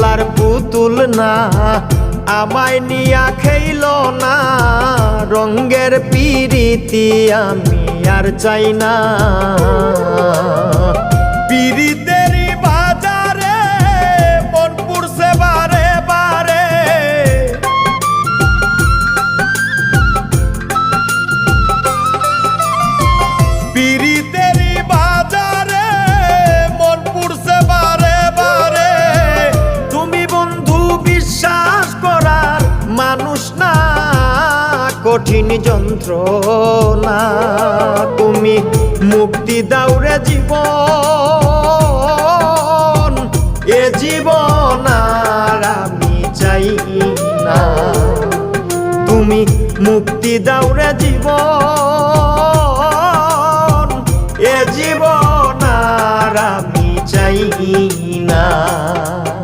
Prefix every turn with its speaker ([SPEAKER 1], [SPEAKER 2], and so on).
[SPEAKER 1] লার পুতুল না আমায় নিয়া খেইল না রঙ্গের পিরিতি আমি আর চাই না পিরিতেরই বাজারে মন পুরছে বারে বারে পিরিতেরই বাজারে মন পুরছে বারে বারে তুমি বন্ধু বিশ্বাস করার মানুষ না কঠিন যন্ত্রণা তুমি মুক্তি দাও রে জীবন এ জীবন আর আমি চাই না তুমি মুক্তি দাও রে জীবন এ জীবন আর আমি চাই